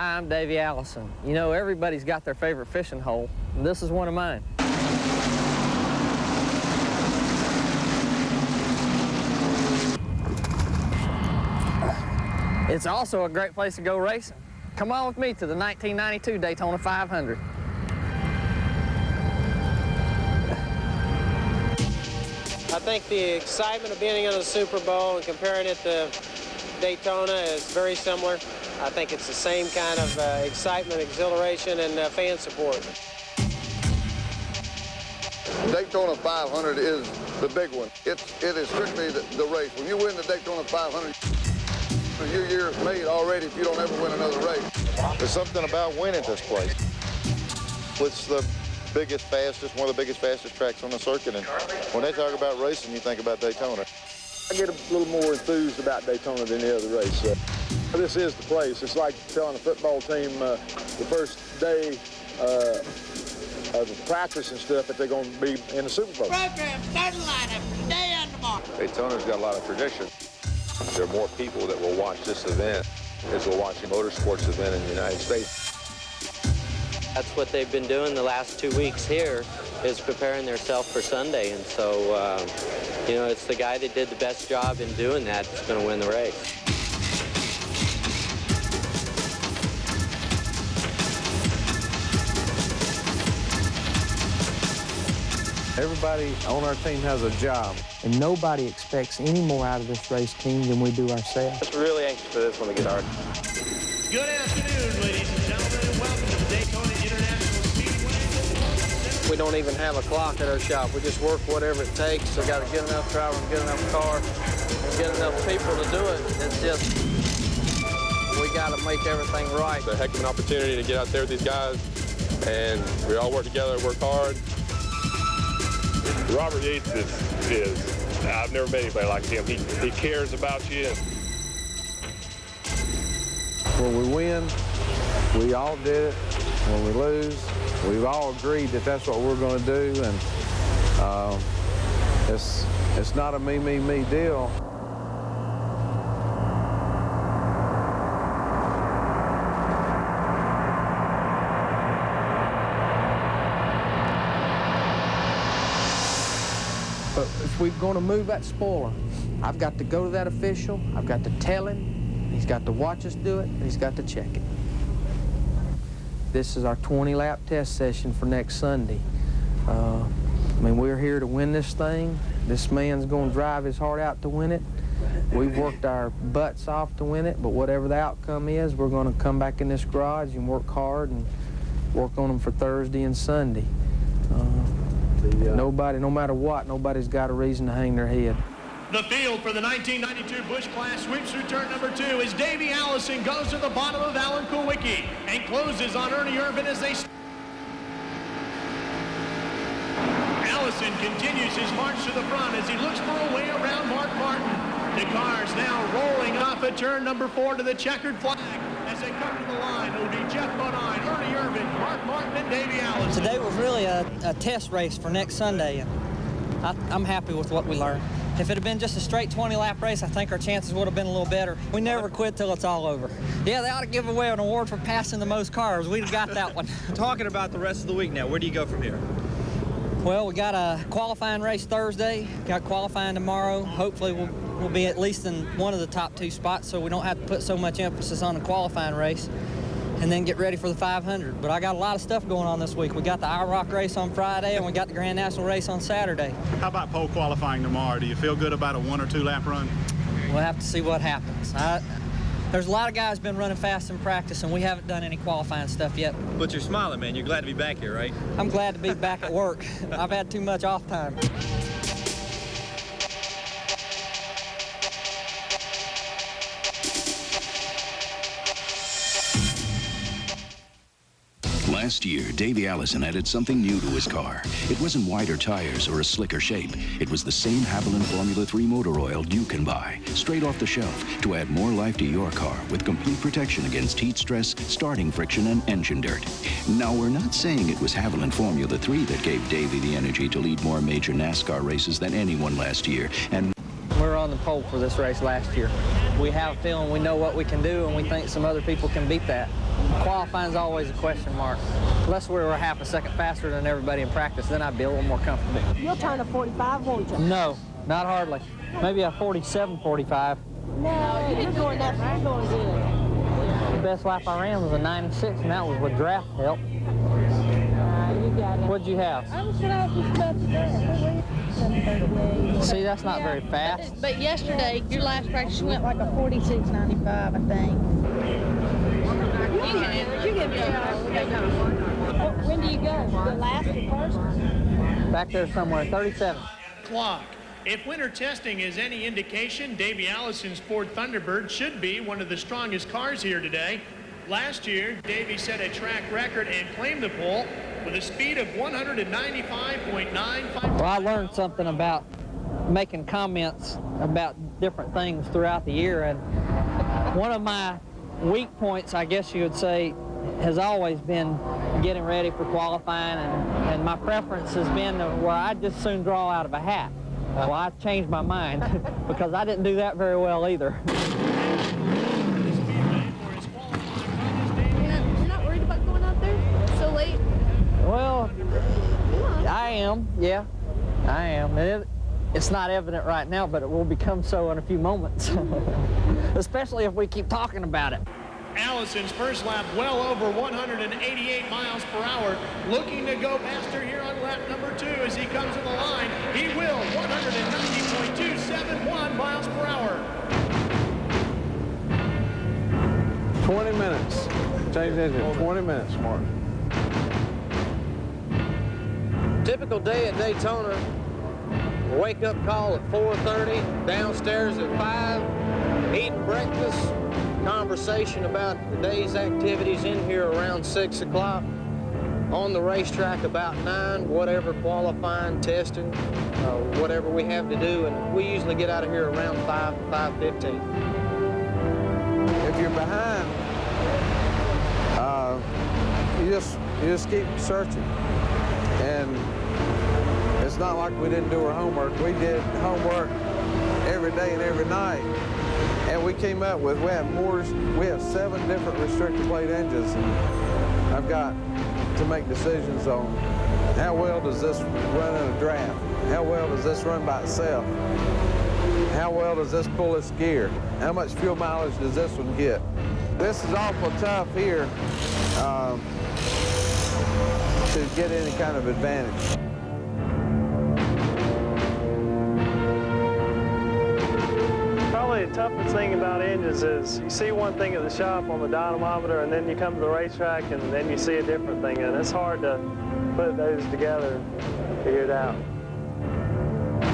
Hi, I'm Davey Allison. You know, everybody's got their favorite fishing hole, and this is one of mine. It's also a great place to go racing. Come on with me to the 1992 Daytona 500. I think the excitement of being in the Super Bowl and comparing it to Daytona is very similar. I think it's the same kind of excitement, exhilaration, and fan support. Daytona 500 is the big one. It is strictly the race. When you win the Daytona 500, your year is made already if you don't ever win another race. There's something about winning this place. It's the biggest, fastest, one of the biggest, fastest tracks on the circuit. And when they talk about racing, you think about Daytona. I get a little more enthused about Daytona than the other race. This is the place. It's like telling a football team the first day of practice and stuff that they're going to be in the Super Bowl. Program, start the lineup, today and tomorrow. Daytona's got a lot of tradition. There are more people that will watch this event as will watch a motorsports event in the United States. That's what they've been doing the last 2 weeks here, is preparing themselves for Sunday. And so, you know, it's the guy that did the best job in doing that that's going to win the race. Everybody on our team has a job. And nobody expects any more out of this race team than we do ourselves. Just really anxious for this one to get started. Good afternoon, ladies and gentlemen, and welcome to the Daytona International Speedway. We don't even have a clock at our shop. We just work whatever it takes. We got to get enough driver and get enough car and get enough people to do it. It's just, we got to make everything right. It's a heck of an opportunity to get out there with these guys, and we all work together, work hard. Robert Yates is I've never met anybody like him. He cares about you. When we win, we all did it. When we lose, we've all agreed that that's what we're going to do, and it's not a me deal. But if we're going to move that spoiler, I've got to go to that official, I've got to tell him, he's got to watch us do it, and he's got to check it. This is our 20-lap test session for next Sunday. I mean, we're here to win this thing. This man's going to drive his heart out to win it. We've worked our butts off to win it, but whatever the outcome is, we're going to come back in this garage and work hard and work on them for Thursday and Sunday. Nobody, no matter what, nobody's got a reason to hang their head. The field for the 1992 Busch Class sweeps through turn number 2 as Davey Allison goes to the bottom of Alan Kulwicki and closes on Ernie Irvin as they... Allison continues his march to the front as he looks for a way around Mark Martin. The car's now rolling off at turn number 4 to the checkered flag. As they come to the line, it will be Jeff Bodine, Ernie Irvin, Mark Martin, and Davey Allison. Today was really a test race for next Sunday, and I'm happy with what we learned. If it had been just a straight 20-lap race, I think our chances would have been a little better. We never quit till it's all over. Yeah, they ought to give away an award for passing the most cars. We'd have got that one. Talking about the rest of the week now, where do you go from here? Well, we got a qualifying race Thursday, got qualifying tomorrow. Hopefully we'll be at least in one of the top 2 spots so we don't have to put so much emphasis on the qualifying race, and then get ready for the 500. But I got a lot of stuff going on this week. We got the IROC race on Friday, and we got the Grand National race on Saturday. How about pole qualifying tomorrow? Do you feel good about a 1 or 2 lap run? We'll have to see what happens. There's a lot of guys been running fast in practice, and we haven't done any qualifying stuff yet. But you're smiling, man. You're glad to be back here, right? I'm glad to be back at work. I've had too much off time. Last year, Davey Allison added something new to his car. It wasn't wider tires or a slicker shape. It was the same Haviland Formula 3 motor oil you can buy, straight off the shelf, to add more life to your car with complete protection against heat stress, starting friction, and engine dirt. Now, we're not saying it was Haviland Formula 3 that gave Davey the energy to lead more major NASCAR races than anyone last year, and We're on the pole for this race last year. We have a feeling we know what we can do, and we think some other people can beat that. Qualifying's always a question mark. Unless we were half a second faster than everybody in practice, then I'd be a little more comfortable. You'll turn a 45, won't you? No, not hardly. Maybe a 47, 45. No, you're going good. The best lap I ran was a 96, and that was with draft help. You got it. What'd you have? I was just about to say. See, that's not very fast. But yesterday, your last practice, you went like a 46.95, I think. You can go. When do you go? The last or first? Back there somewhere, 37. Clock. If winter testing is any indication, Davey Allison's Ford Thunderbird should be one of the strongest cars here today. Last year, Davey set a track record and claimed the pole with a speed of 195.95. Well, I learned something about making comments about different things throughout the year, and one of my weak points, I guess you would say, has always been getting ready for qualifying, and my preference has been where I'd just soon draw out of a hat. Well, I changed my mind because I didn't do that very well either. You're not worried about going out there so late? Well, I am, yeah, I am. It's not evident right now, but it will become so in a few moments, especially if we keep talking about it. Allison's first lap well over 188 miles per hour, looking to go faster here on lap number 2 as he comes to the line. He will, 190.271 miles per hour. 20 minutes. Change the engine. 20 minutes, Mark. Typical day at Daytona. Wake up call at 4:30, downstairs at 5, eating breakfast, conversation about the day's activities in here around 6 o'clock, on the racetrack about 9, whatever qualifying, testing, whatever we have to do, and we usually get out of here around 5:15. If you're behind, you just keep searching. And it's not like we didn't do our homework. We did homework every day and every night. And we came up with, we have 7 different restrictor plate engines. And I've got to make decisions on how well does this run in a draft? How well does this run by itself? How well does this pull its gear? How much fuel mileage does this one get? This is awful tough here to get any kind of advantage. Probably the toughest thing about engines is you see one thing at the shop on the dynamometer, and then you come to the racetrack and then you see a different thing, and it's hard to put those together and figure it out.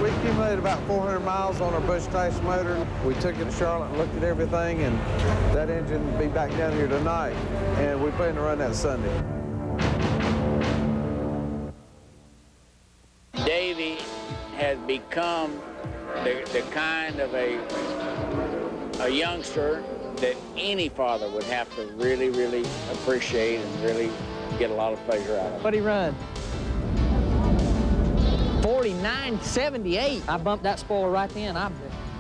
We accumulated about 400 miles on our Bush Tyson motor. We took it to Charlotte and looked at everything, and that engine will be back down here tonight, and we plan to run that Sunday. Davey has become the kind of a youngster that any father would have to really, really appreciate and really get a lot of pleasure out of. What'd he run? 49.78. I bumped that spoiler right then. I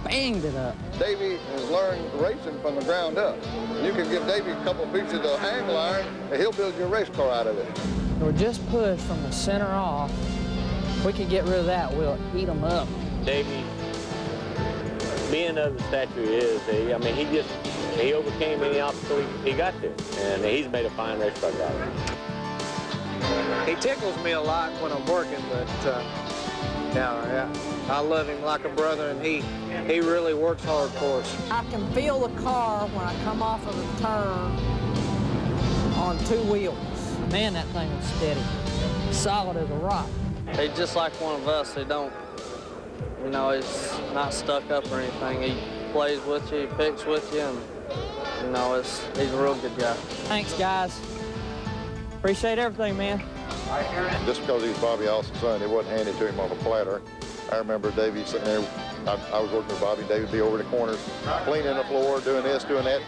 banged it up. Davey has learned racing from the ground up. You can give Davey a couple pieces of angle iron, and he'll build your race car out of it. We're just push from the center off. If we could get rid of that, we'll eat them up. Davey, being of the stature he is, I mean, he overcame any obstacle he got to, and he's made a fine race car driver. He tickles me a lot when I'm working, but yeah, I love him like a brother, and he really works hard for us. I can feel the car when I come off of the turn on 2 wheels. Man, that thing was steady, solid as a rock. He's just like one of us. He don't, you know, he's not stuck up or anything. He plays with you, he picks with you, and, you know, he's a real good guy. Thanks, guys. Appreciate everything, man. Just because he's Bobby Allison's son, it wasn't handed to him on a platter. I remember Davey sitting there. I was working with Bobby. Davey would be over the corners, cleaning the floor, doing this, doing that.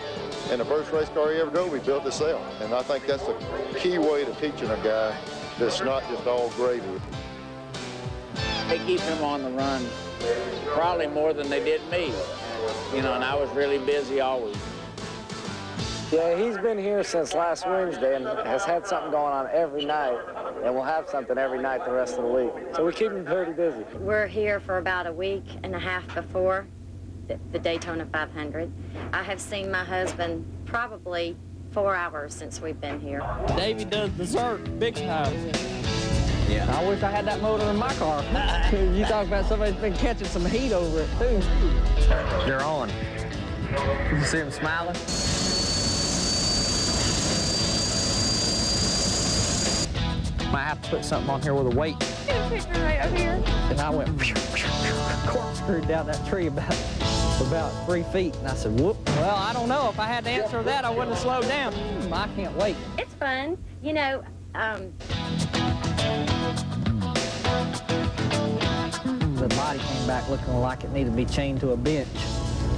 And the first race car he ever drove, he built himself. And I think that's the key way to teaching a guy that's not just all gravy. They keep him on the run probably more than they did me, you know, and I was really busy always. Yeah, he's been here since last Wednesday and has had something going on every night, and will have something every night the rest of the week. So we keep him pretty busy. We're here for about a week and a half before the Daytona 500. I have seen my husband probably 4 hours since we've been here. Davey does dessert big time. Yeah. I wish I had that motor in my car. You talk about somebody's been catching some heat over it, too. They're on. You see them smiling? Might have to put something on here with a weight. Get a picture right up here. And I went corkscrewed down that tree about 3 feet. And I said, whoop. Well, I don't know. If I had to answer that, I wouldn't have slowed down. I can't wait. It's fun. You know, the body came back looking like it needed to be chained to a bench.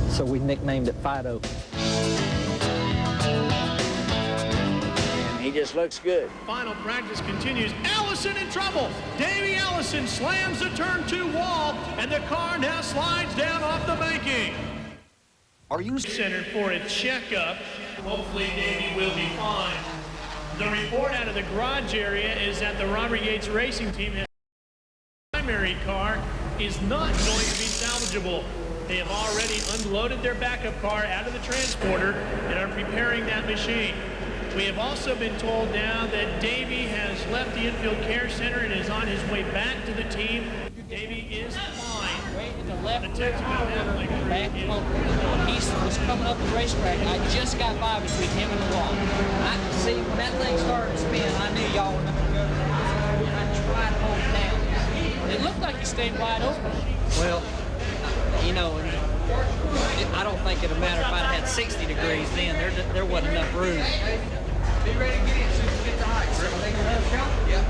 So we nicknamed it Fido. And he just looks good. Final practice continues. Allison in trouble. Davey Allison slams the turn 2 wall, and the car now slides down off the banking. Are you centered for its checkup? Hopefully Davey will be fine. The report out of the garage area is that the Robert Yates Racing Team has primary car is not going to be salvageable. They have already unloaded their backup car out of the transporter and are preparing that machine. We have also been told now that Davey has left the infield care center and is on his way back to the team. Davey is fine. The left rear tire back he was coming up the racetrack. I just got by between him and the wall. I could see when that thing started to spin, I knew y'all were not going to go there. I tried to hold it down. It looked like he stayed wide open. Well, you know, I don't think it'd matter if I'd had 60 degrees then. There wasn't enough room. Be ready to get in as soon as we get the heights. Yeah.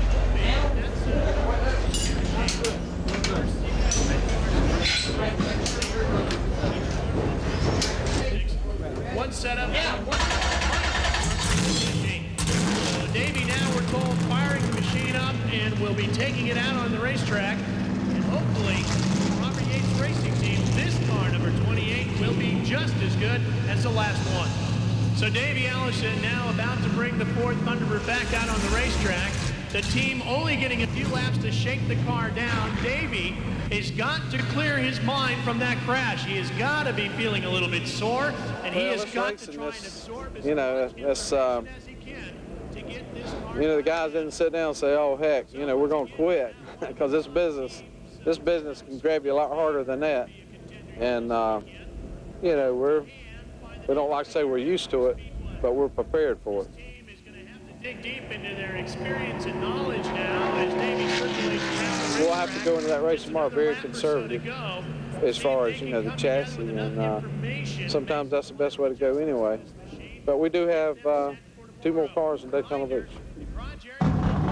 One setup. Yeah. So Davey now, we're told, firing the machine up and will be taking it out on the racetrack. And hopefully, Robert Yates Racing Team, this car, number 28, will be just as good as the last one. So Davey Allison now about to bring the Ford Thunderbird back out on the racetrack. The team only getting a few laps to shake the car down. Davey has got to clear his mind from that crash. He has got to be feeling a little bit sore, and he has got to try and absorb as much as he can to get this car. You know, the guys didn't sit down and say, oh, heck, you know, we're going to quit. Because this business can grab you a lot harder than that. And, you know, we don't like to say we're used to it, but we're prepared for it. Dig deep into their experience and knowledge now as Davey circulates around. We'll have to go into that race tomorrow very conservative as far as, you know, the chassis, and sometimes that's the best way to go anyway. But we do have 2 more cars in Daytona Beach.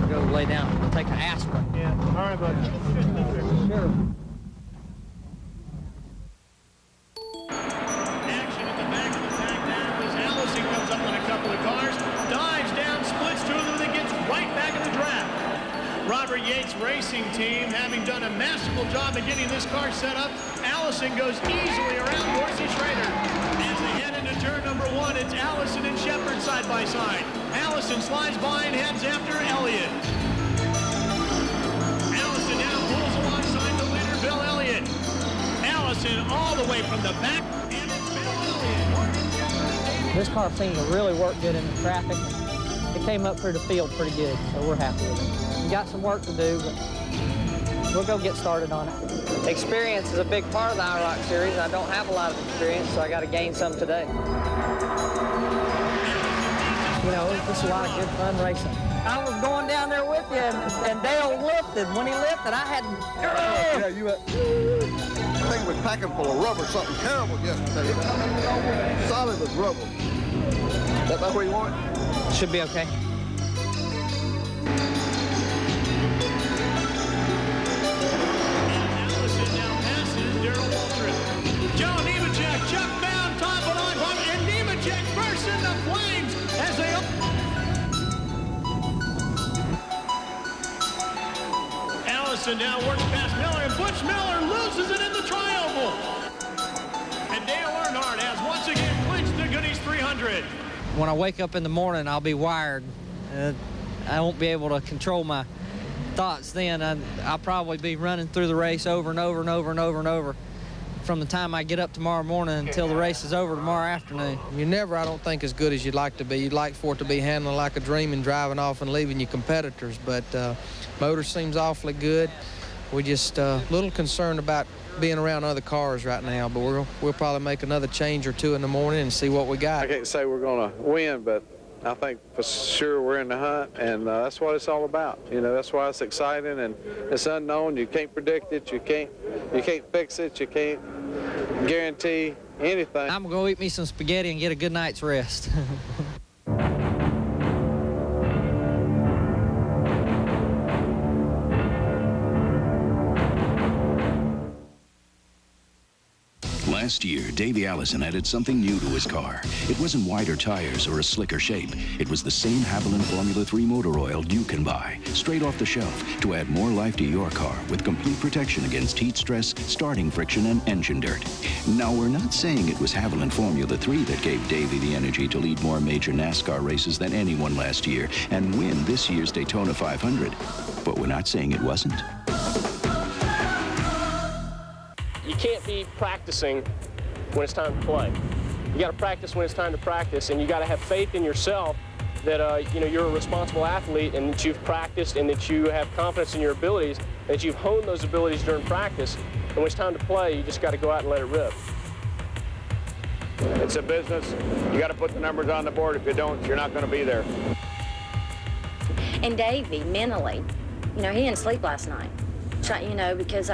Go lay down. We'll take an aspirin. Yeah. All right, buddy. Sure. Action at the back of the pack now as Allison comes up on a couple of cars, dives down, splits 2 of them, then gets right back in the draft. Robert Yates Racing Team, having done a masterful job of getting this car set up, Allison goes easily around Dorsey Schrader. As they head into turn number 1, it's Allison and Shepard side by side. Allison slides by and heads after Elliott. Allison now pulls alongside the leader, Bill Elliott. Allison all the way from the back, and it's Bill Elliott. This car seemed to really work good in the traffic. It came up through the field pretty good, so we're happy with it. We got some work to do, but we'll go get started on it. Experience is a big part of the IROC series. I don't have a lot of experience, so I got to gain some today. You know, it's just a lot of good fun racing. I was going down there with you, and Dale lifted. When he lifted, I had... Yeah, you I think it was packing full of rubber, something terrible yesterday. Solid with rubber. That where you want it? Should be okay. Allison now passes Darrell Waltrip. Joe Nemechek, Chuck Bound, top of line, and Nemechek bursts into flames as they... Allison now works past Miller, and Butch Miller loses it in the tri-oval. And Dale Earnhardt has once again clinched the Goodies 300. when I wake up in the morning, I'll be wired. I won't be able to control my thoughts then. I'll probably be running through the race over and over and over and over and over from the time I get up tomorrow morning until the race is over tomorrow afternoon. You're never, I don't think, as good as you'd like to be. You'd like for it to be handling like a dream and driving off and leaving your competitors, but motor seems awfully good. We're just a little concerned about being around other cars right now, but we'll probably make another change or two in the morning and see what we got. I can't say we're going to win, but I think for sure we're in the hunt, and that's what it's all about. You know, that's why it's exciting, and it's unknown. You can't predict it. You can't fix it. You can't guarantee anything. I'm going to go eat me some spaghetti and get a good night's rest. Last year, Davey Allison added something new to his car. It wasn't wider tires or a slicker shape. It was the same Haviland Formula 3 motor oil you can buy, straight off the shelf, to add more life to your car with complete protection against heat stress, starting friction, and engine dirt. Now, we're not saying it was Haviland Formula 3 that gave Davey the energy to lead more major NASCAR races than anyone last year and win this year's Daytona 500. But we're not saying it wasn't. You can't be practicing when it's time to play. You got to practice when it's time to practice, and you got to have faith in yourself that you're a responsible athlete and that you've practiced and that you have confidence in your abilities, and that you've honed those abilities during practice. And when it's time to play, you just got to go out and let it rip. It's a business. You got to put the numbers on the board. If you don't, you're not going to be there. And Davey, mentally, he didn't sleep last night. Because,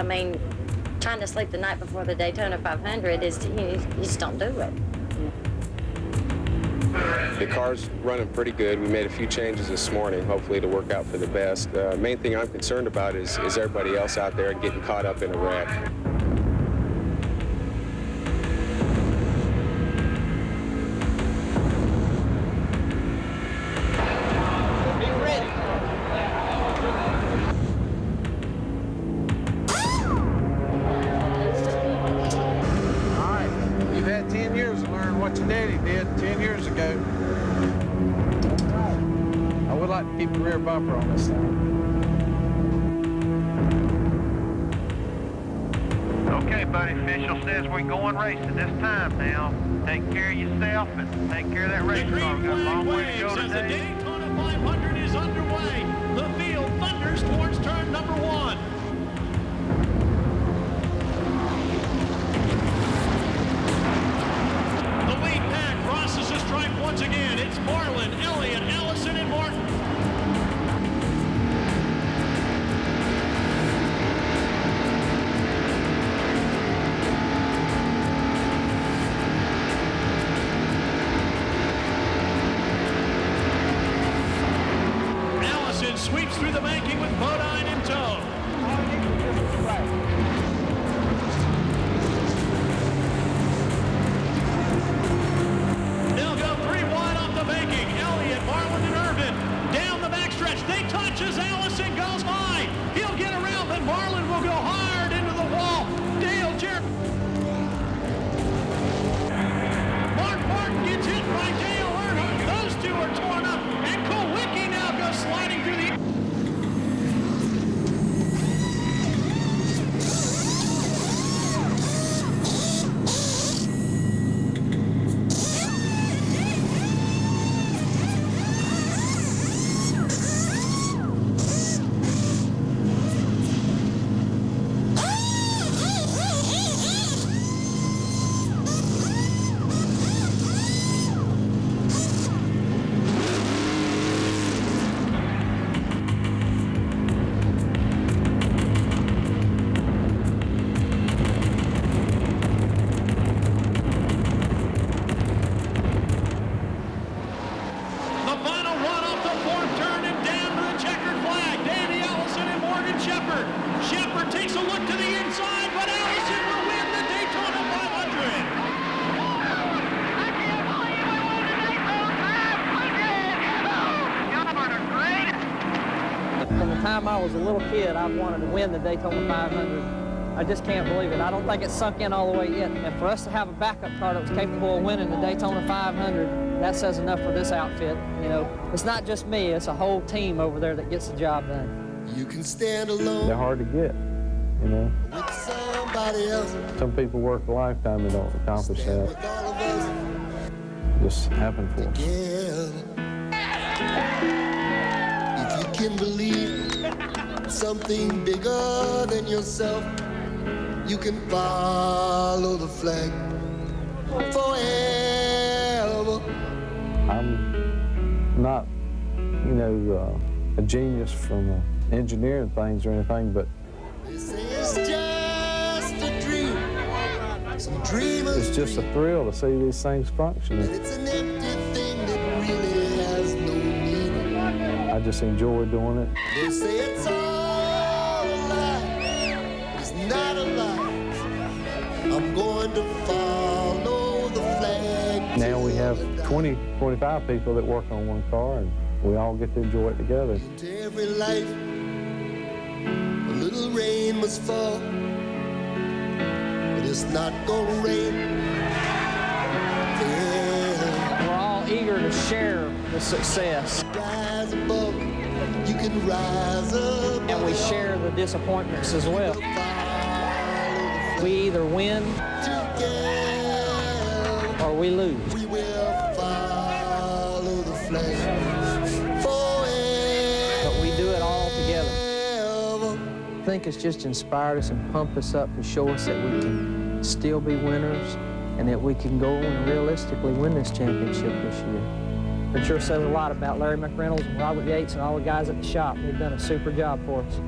trying to sleep the night before the Daytona 500 is, you just don't do it. The car's running pretty good. We made a few changes this morning, hopefully to work out for the best. Main thing I'm concerned about is everybody else out there getting caught up in a wreck. Keep the rear bumper on this thing. Okay, buddy, official says we're going racing this time now. Take care of yourself and take care of that race car. We've got a long way to go today. The Daytona 500 is underway. The field thunders towards turn number 1. The lead pack crosses the stripe once again. It's Marlin, Elliott, Allison, and Martin. Sweeps through the banking with Bodine in tow. They'll go 3 wide off the banking. Elliott, Marlin, and Irvin down the backstretch. They touch as Allison goes high. He'll get around, but Marlin will go hard into the wall. Dale Jarrett. Martin gets hit by Dale Earnhardt. Those two are torn up, and Kulwicki now goes sliding through the... From the time I was a little kid, I've wanted to win the Daytona 500 I just can't believe it. I don't think it's sunk in all the way yet. And for us to have a backup car that was capable of winning the Daytona 500, that says enough for this outfit. You know, it's not just me, it's a whole team over there that gets the job done. You can stand alone. They're hard to get, you know. With somebody else. Some people work a lifetime and don't accomplish that. With all of us. Just happened for us. If you can believe something bigger than yourself, you can follow the flag forever. I'm not, you know, a genius from engineering things or anything, but They say it's just a dream. Some dreamers it's just a thrill to see these things functioning. It's an empty thing that really has no meaning. I just enjoy doing it. They say it's all a lie. It's not a lie. I'm going to follow the flag. Now we have 20, 25 people that work on one car, and we all get to enjoy it together. To every life, a little rain must fall, but it's not gonna rain. Yeah. We're all eager to share the success. Rise above, you can rise above. And we share the disappointments as well. We either win or we lose. We will follow the flag forever. But we do it all together. I think it's just inspired us and pumped us up to show us that we can still be winners and that we can go and realistically win this championship this year. It sure says a lot about Larry McReynolds and Robert Yates and all the guys at the shop. They've done a super job for us.